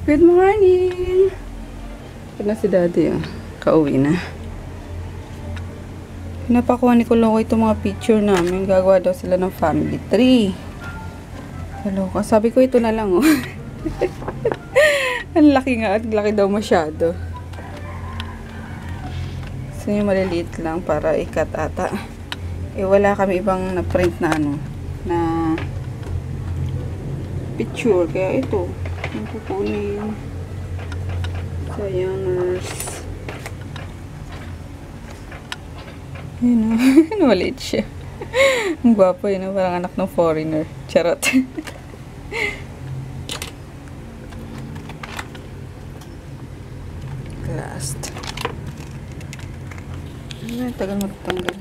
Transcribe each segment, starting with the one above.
Good morning! Ito na si Daddy, oh. Kauwi na. Pinapakuha ni Kuloko itong mga picture namin. Gagawa daw sila ng family tree. Kaloka. Sabi ko ito na lang, oh. Ang laki nga at laki daw masyado. So yung maliliit lang para ikat ata. Eh wala kami ibang na-print na ano, na picture. Kaya ito, yung kukunin. Sayangers. Yun o. Maliit siya. Ang gwapo yun o. Parang anak ng foreigner. Charot. Last. Ay, tagal magtanggal.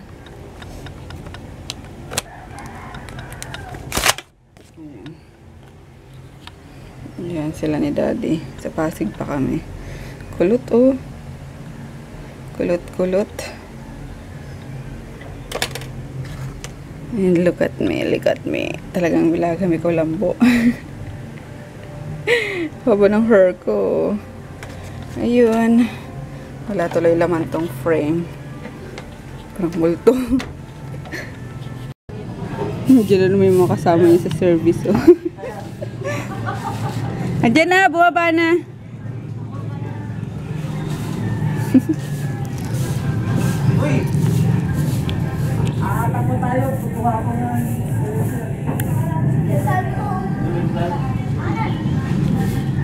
Ayan sila ni Daddy. Sa Pasig pa kami. Kulot oh. Kulot. And look at me. Talagang bilaga kami ko lambo. Haba ng hair ko. Ayun. Wala tuloy laman tong frame. Parang multo. Diyan na may mga kasama niya sa service oh. Andiyan na, buwaba na. Uy! Takbo tayo. Kukuha ko na.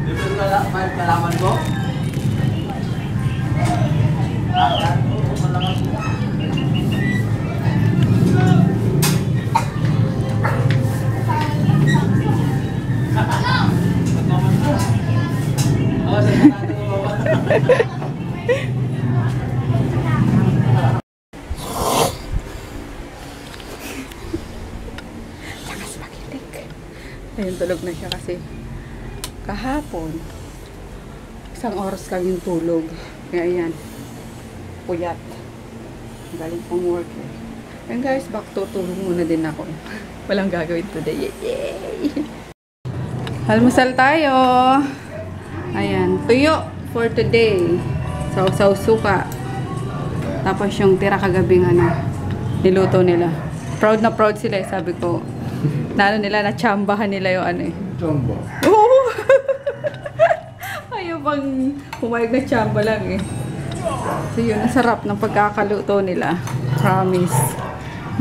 Dito may kalaman ko? Lakas makilig. Ayun, tulog na siya kasi kahapon 1 oras lang yung tulog. Kaya ayan, puyat. Galing pang work eh. And guys, back to tulog muna din ako. Walang gagawin today. Yay! Almusal tayo. Ayan, tuyo for today. Sausaw suka. Tapos yung tira kagabing ano, niluto nila. Proud na proud sila eh, sabi ko. Na ano nila, natsambahan nila yung ano eh. Chamba. Oo! Ayaw bang pumayag na tsamba lang eh. So yun, ang sarap ng pagkakaluto nila. Promise.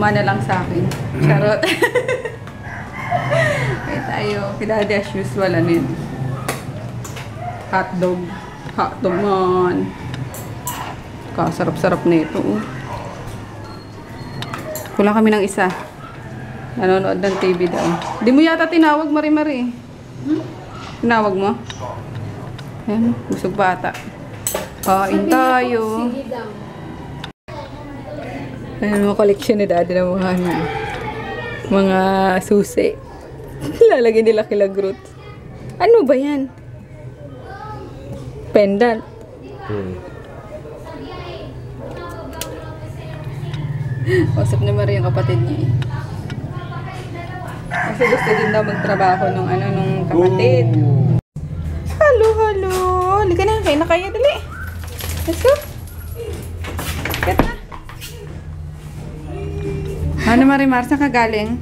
Mana lang sa akin. Charot. Kaya tayo, kidadi as usual ano yun. Hotdog. Hotdog man. Kasarap-sarap na ito. Kulang kami ng isa. Nanonood ng TV daw. Di mo yata tinawag, Mari-Mari. Tinawag mo? Ayan, busog bata. Kain tayo. Ayan, mga koleksyon ni Daddy ng mga susi. Lalagyan nila kila Groot. Ano ba yan? Pendant. Usap ni Maria yung kapatid niya eh. Kasi gusto din daw magtrabaho nung kapatid. Hello. Halika na, kain na kayo, dali. Let's go. Get na. Ano Marimar, saan ka galing?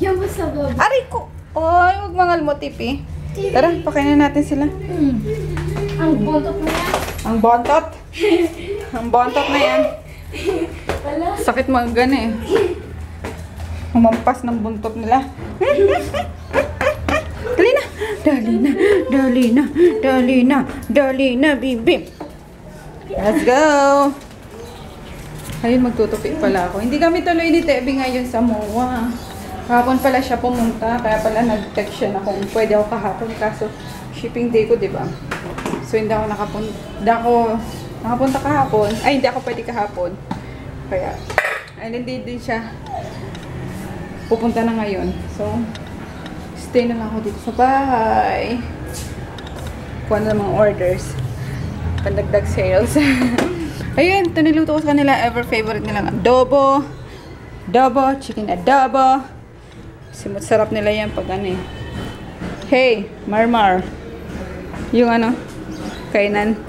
Diyan mo sa baba. Aray ko! Oy, huwag mangalmo, tipi. Tara, pakainin natin sila. Ang bontot mo yan. Ang bontot? Ang bontot na yan. Wala. Sakit mo ang gana eh. Humampas ng buntot nila. Dali na, bim. Let's go! Ayun, magtutupi pala ako. Hindi kami tuloy ni Tebi ngayon sa MOA. Kahapon pala siya pumunta, kaya pala nag-text siya na kung pwede ako kahapon. Kaso, shipping day ko, diba? So, hindi ako nakapunta kahapon. Ay, hindi ako pwede kahapon. Kaya, hindi din siya pupunta na ngayon. So, stay na lang ako dito sa bahay. Kuha na mga orders. Pandagdag sales. Ayun, ito niluto ko sa kanila. Ever favorite nilang adobo. Chicken adobo. Simot sarap nila yan pag ano eh. Hey, Marmar. Yung ano, kainan.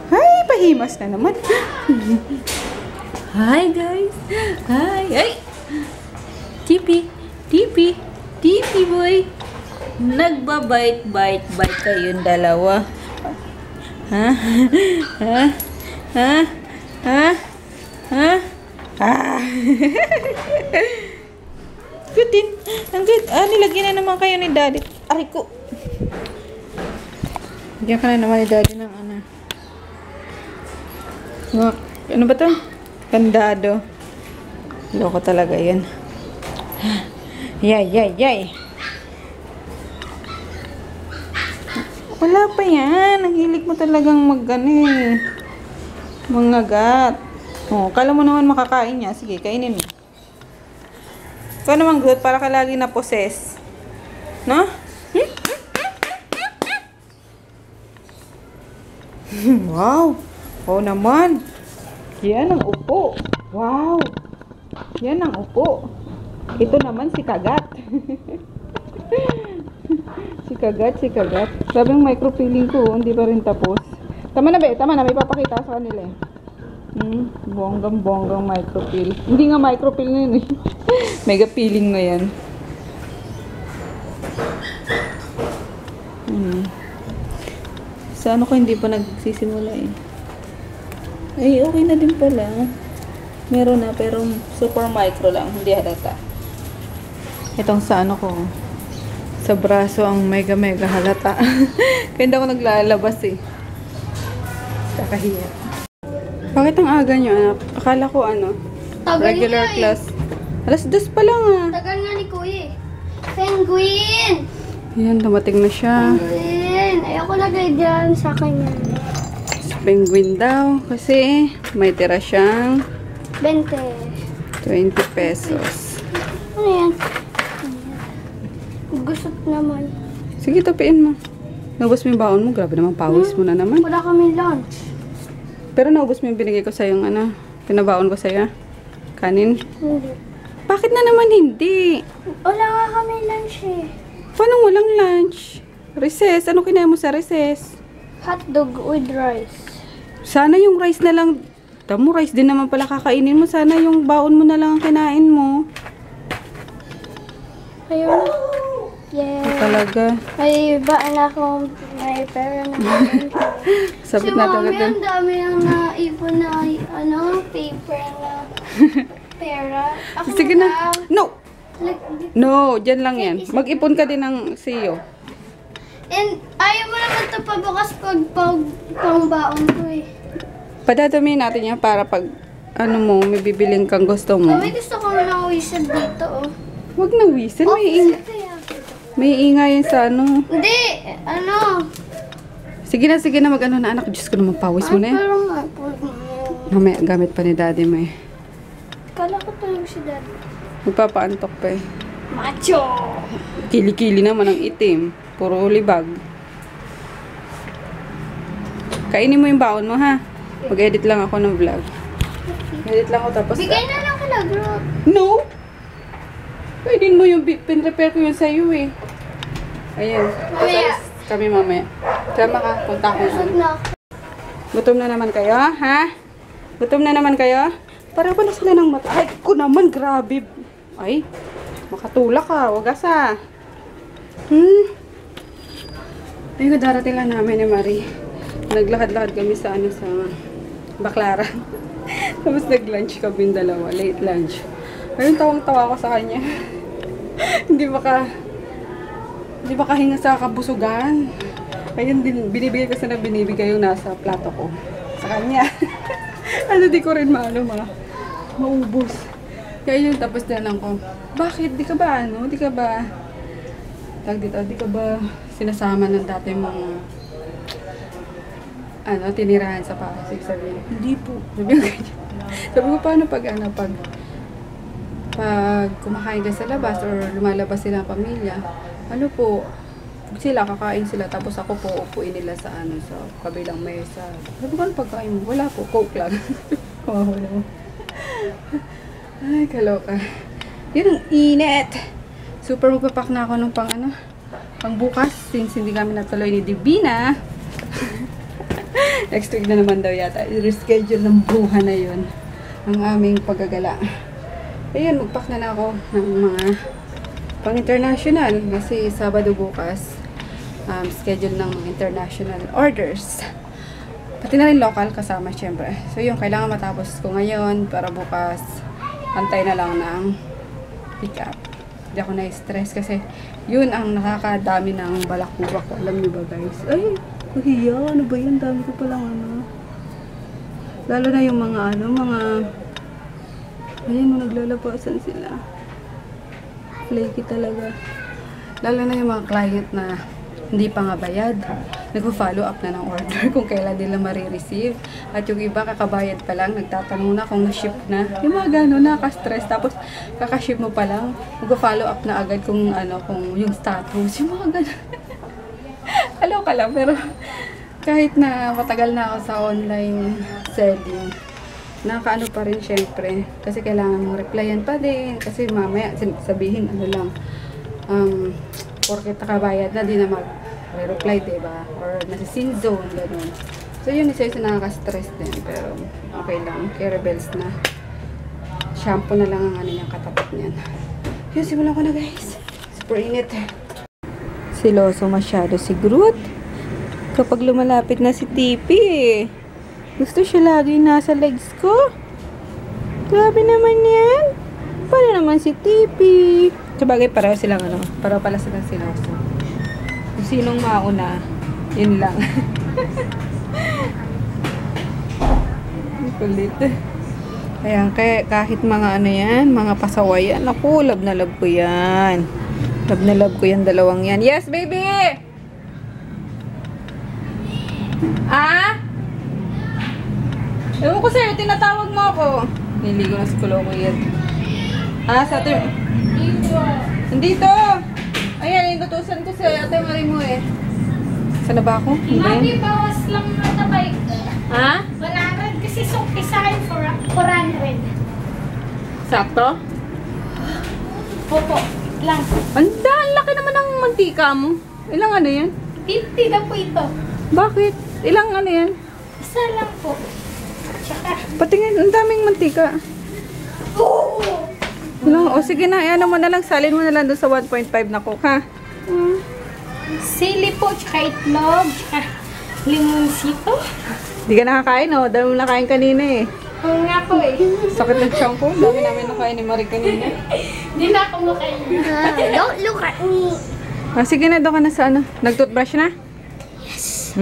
Ay, pahimas na naman. Hi guys. Hi. Ay. Tipi. Tipi. Tipi boy. Nagbabite-bite kayong dalawa. Ha? Ha? Ha? Ha? Ha? Ah. Gutin. Ang good. Nilagyan na naman kayo ni Daddy. Aray ko. Lagyan ka na naman ni Daddy ng ano. Ano ba to? Kandado. Loko talaga yan. Yay, yay, yay. Wala pa yan. Ang hilig mo talagang mangagat. Oh, kala mo naman makakain niya. Sige, kainin mo. Ikaw naman good para ka lagi na possess. No? Wow. Oh naman. Yan ang upo. Wow. Yan ang upo. Ito naman si Kagat. Si Kagat. Sabi yung microfilling ko, hindi pa rin tapos. Tama na ba? Tama na. May papakita sa kanila eh. Bonggang microfill. Hindi nga microfill na yun eh. Mega feeling na yan. Sa ano ko hindi pa nagsisimula eh. Ay, okay na din pala. Meron na, pero super micro lang. Hindi halata. Itong sa ano ko. Sa braso ang mega halata. Kaya hindi ako naglalabas eh. Kakahiya. Bakit ang aga nyo, anak? Akala ko ano? Regular class. Alas 2 pa lang ah. Tagal nga ni Kuya eh. Penguin! Ayan, dumating na siya. Penguin! Ayoko lagay dyan sa kanya. Penguin daw. Kasi may tira siyang 20. 20 pesos. Ano yan? Gusot naman. Sige, tapiin mo. Naubos mo yung baon mo. Grabe naman, pawis mo na naman. Wala kami lunch. Pero naubos mo yung binigay ko sa'yo yung ano, pinabaon ko sa'yo. Kanin. Hindi. Bakit na naman hindi? Wala nga kami lunch eh. Paano walang lunch? Recess. Ano kinain mo sa recess? Hotdog with rice. Sana yung rice na lang. Tamo, rice din naman pala kakainin mo. Sana yung baon mo na lang ang kinain mo. Ayun. Yeah. Talaga. May baan akong may pera na. Sabit Si na Mami, talaga. ang dami nang naipon na paper na pera. Ako Sige na. No! Like, No, dyan lang yan. Mag-ipon ka din ng CEO. and ayaw mo naman ito pabukas pag pangbaon ko eh. Padadami natin yan para pag ano mo, may bibiling kang gusto mo. May gusto ko ng whistle dito oh. Huwag na whistle. May ingayan sa ano. Hindi, ano? Sige na mag-ano na anak. Diyos ko naman, pawis mo na yan. Pero nga po. Mamaya, gamit pa ni daddy mo eh. Kala ko tulog si Daddy. Magpapaantok pa eh. Macho! Kili-kili naman ang itim. Puro libag. Kainin mo yung baon mo ha. Mag-edit lang ako ng vlog. Edit lang ako tapos... Bigay na lang kila Groot. No! Pwedin mo yung pin-repair ko yun sa'yo eh. Ayan. Mamaya. Kami mamaya. Sama ka. Punta ko Busog na. na ako. Gutom na naman kayo, ha? Gutom na naman kayo? Para pala sila ng mata. Ay, ko naman, grabe. Ay, makatulak ka. Wagas ah. Ayun, darating lang namin ni Marie. Naglakad-lakad kami sa ano, sa Baclaran. Tapos nag-lunch kami yung dalawa. Late lunch. Ayun, tawang-tawa ko sa kanya. Hindi makahinga sa kabusugan. Ayun din, binibigay ko sana binibigay yung nasa plato ko. Sa kanya. Ano, di ko rin maubos. Kaya yun, tapos na lang ko. Bakit? Di ka ba di ka ba sinasama ng dati mga tinirahan sa Pasig? Sabi niya, hindi po. Sabi ko ganyan. Sabi ko, paano pag kumakain ka sa labas or lumalabas sila ang pamilya, ano po, sila, kakain sila, tapos ako po, upuin nila sa sa kabilang mesa. Sabi ko, ano pagkain mo? Wala po, Coke lang. Wala mo. Ay, kaloka. Yun ang init. Super magpapak na ako ng pang bukas, since hindi kami natuloy ni Divina. Next week na naman daw yata. I-reschedule ng buha na yun ang aming paggagala. Ayun, magpack na ako ng mga pang-international. Kasi Sabado bukas, schedule ng mga international orders. Pati na rin local kasama, syempre. So yun, kailangan matapos ko ngayon para bukas antay na lang ng pick up. Hindi ako na-stress kasi yun ang nakakadami ng balakubak ko. Alam niyo ba guys? Ay, kahiya. Ano ba yun? Dami ko palang ano. Lalo na yung mga ano, mga... Ayan, naglalabasan sila. Flaky talaga. Lalo na yung mga client na hindi pa nga bayad. Nag-follow up na ng order kung kailan nila marireceive. At yung iba, kakabayad pa lang, nagtatanong na kung na-ship na. Yung mga gano'n, nakaka-stress. Tapos, kakaship mo pa lang, mag-follow up na agad kung ano, kung yung status. Yung mga gano'n. Alaw ka lang, pero kahit na matagal na ako sa online selling, nakakaano pa rin syempre. Kasi kailangan mong replyan pa din. Kasi mamaya, sabihin, ano lang, porket nakabayad na, di na mag-reply, diba? Or nasa sin zone, gano'n. So, yun isa yung nakaka-stress din. Pero, okay lang. Kaya rebels na. Shampoo na lang ang ano niyang katapat niyan. Yun, simulan ko na guys. Super init. Siloso masyado si Groot. Kapag lumalapit na si Tipi, gusto siya lagi nasa legs ko. Grabe naman yan. Paano naman si Tipi? Sabagay, pareho silang ano. Pareho pala silang siloso. Kung sinong mauna, yun lang. Kulit. Ayan, kahit mga ano yan, mga pasawayan. Ako, love na love ko yan. Love na love ko yan, dalawang yan. Yes, baby! Ah? Ewan ko sa'yo, tinatawag mo ako. Niligo na si Kulo ko yan. Ah, sa atin. Nandito. Ayan, yung tutusan ko sa ate Marie mo eh. Saan na ba ako? Mami, bawas lang na bike. Ha? 100 kasi sukti sa akin for 400. Sakto? Opo, lang. Anda, ang laki naman ng mantika mo. Ilang ano yan? 50 na po ito. Bakit? Ilang ano yan? Isa lang po. Tsaka, Patingin, ang daming mantika. Ilang, o sige na, ano mo na lang, salin mo na lang doon sa 1.5 na coke, ha? sili po, tsaka itlog, tsaka limonsito. Hindi ka nakakain, oh. Dami mo nakain kanina eh. Oo nga po eh. Sakit ng tiyan ko. Dami namin nakain ni Marie kanina. Hindi na ako makain. Don't look at me. Ah, sige na, doon ka na sa ano. Nag-toothbrush na? Yes.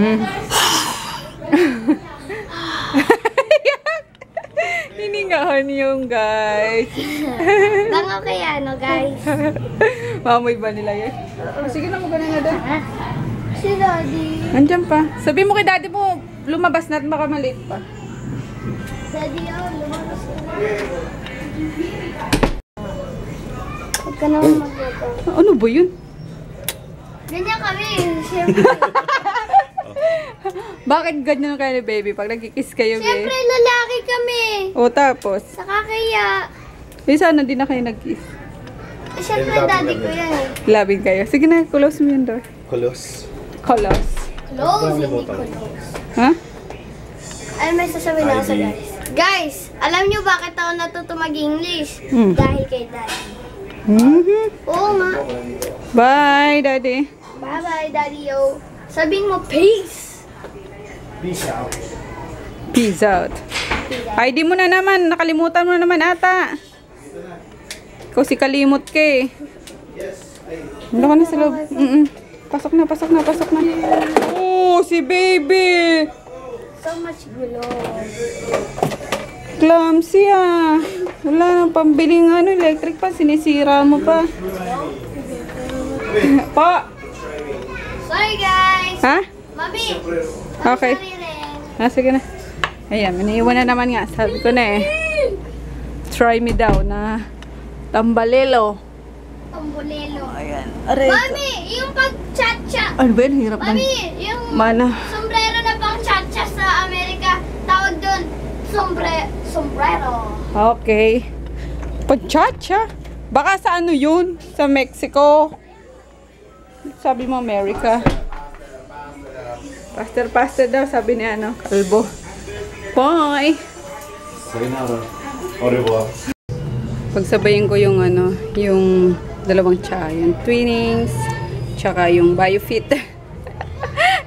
Hiningahan yung guys. Bango kaya, no guys? Mamoy ba nila yan? Ah, sige na, magana na doon. Si Daddy. Andiyan pa. Sabi mo kay daddy mo, lumabas na at baka maliit pa. Daddy, lumabas ka na. Huwag ka naman magluto. Ano ba yun? Ganyan kami, siyempre. Bakit ganyan kayo ni baby? Pag nagkikiss kayo, Siyempre, babe. lalaki kami. O tapos? Saka kaya, Eh, sana di na kayo nag-kiss. siyempre daddy ko yan eh. Labing kayo. Sige na, close mo yung door. Kolos. Close. Close, hindi close. Ha? Ano may sasabihin ako sa guys? Guys, alam niyo bakit ako natuto mag-English? Dahil kay daddy. Oo nga. Bye, daddy. Bye-bye, daddy yo. Sabihin mo, peace. Peace out. Peace out. ID mo na naman. Nakalimutan mo na naman ata. Ikaw si kalimot ka eh. Ano ka na sa loob? Pasok na, pasok na, pasok na. Oh, si baby. So much gulo. Clumsy ah. Wala nang pambiling ano, electric pa. Sinisira mo pa. Pa. Sorry guys. Ha? Mami. Okay. Sorry rin. Ah, sige na. Ayan, maniiwan na naman nga. Sabi ko na eh. Try me daw na tambalelo. Tombolelo. Ayan. Aray. Mami, yung pag-cha-cha. Ano ba yun? Hirap na. Mami, yung Mana. sombrero na pang cha-cha sa Amerika, tawag doon, sombrero. Okay. Pachacha? Baka sa ano yun? Sa Mexico. Sabi mo, America. Faster daw, sabi ni ano, Kalbo. Bye! Sayonara. Au revoir. Pagsabayin ko yung ano, yung dalawang tsa, yung Twinings, tsaka yung Biofit.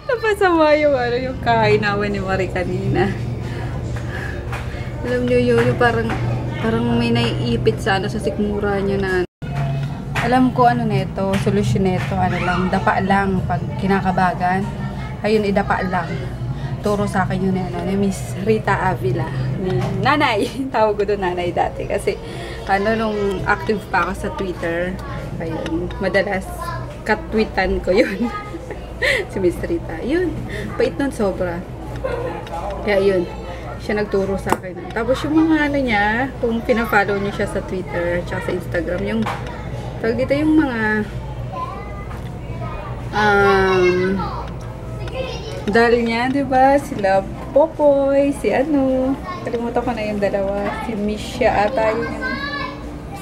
Napasama yung ano, yung kainawan ni Marie kanina. Alam niyo yun, yung parang may naiipit sa ano, sa sikmura niya na ano. Alam ko ano neto, solusyon neto, ano lang, dapa lang pag kinakabagan. Ayun, idapa lang. Turo sa akin yun ano, ni Miss Rita Avila. Ni Nanay, tawag ko doon Nanay dati. Kasi ano, nung active pa ako sa Twitter, ayun, madalas katweetan ko yun. Si Miss Rita. Yun, pait nun sobra. Kaya yun, siya nagturo sa akin. Tapos yung mga ano niya, kung pinafollow niyo siya sa Twitter, tsaka sa Instagram, yung tawag dito yung mga dal niya, diba? Sila Popoy, si ano, kalimutan ko na yung dalawa, si Misha ata yun yung,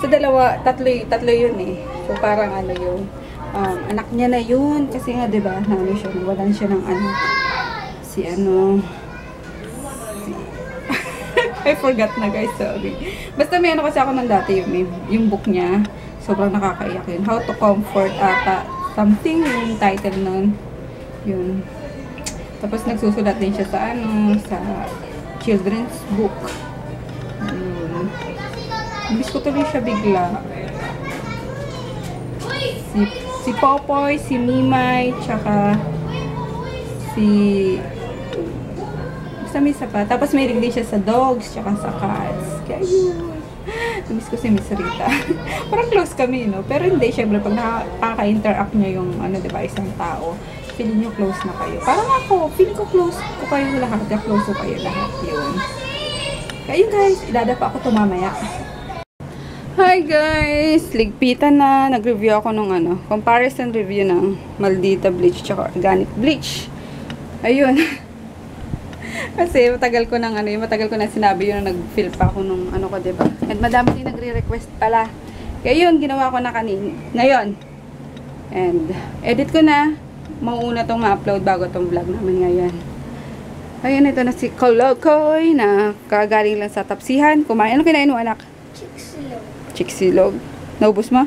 sa dalawa, tatlo yun eh. So parang ano yun, anak niya na yun, kasi nga diba, ano siya, nawalan siya ng ano, si ano, I forgot na guys, sorry. Basta may ano kasi ako ng dati yung book niya. Sobrang nakakaiyak yun. How to Comfort ata. Something yung title nun. Yun. Tapos nagsusulat din siya sa ano, sa children's book. Ayun. Ibis ko tuloy siya bigla. Si Popoy, si Mimay, tsaka si basta may isa pa. Tapos may din siya sa dogs, tsaka sa cats. Kaya yun. Miss ko si Miss Rita. Parang close kami, no? Pero hindi, syempre, pag nakaka-interact nyo yung, ano, diba, isang tao, feeling nyo close na kayo. Parang ako, feeling ko close ko kayo lahat. Close ko kayo lahat. Yun. Kaya yun, guys. Idadapa ako to mamaya. Hi, guys! Ligpitan na. Nag-review ako nung, ano, comparison review ng Maldita Bleach tsaka Organic Bleach. Ayun. Kasi matagal ko na sinabi yun na nag-fill pa ako nung ano ko, diba? And madami din nagre-request pala. Kaya yun, ginawa ko na ngayon. And edit ko na. Mauuna tong ma-upload bago tong vlog namin ngayon. Ayun, ito na si Kolokoy na kagaling lang sa tapsihan. Kumain. Ano kinain mo, anak? Chiksilog. Chiksilog. Naubos mo?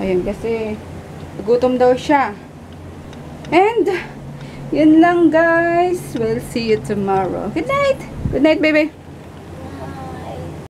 Ayun, kasi gutom daw siya. And yun lang, guys. We'll see you tomorrow. Good night. Good night, baby.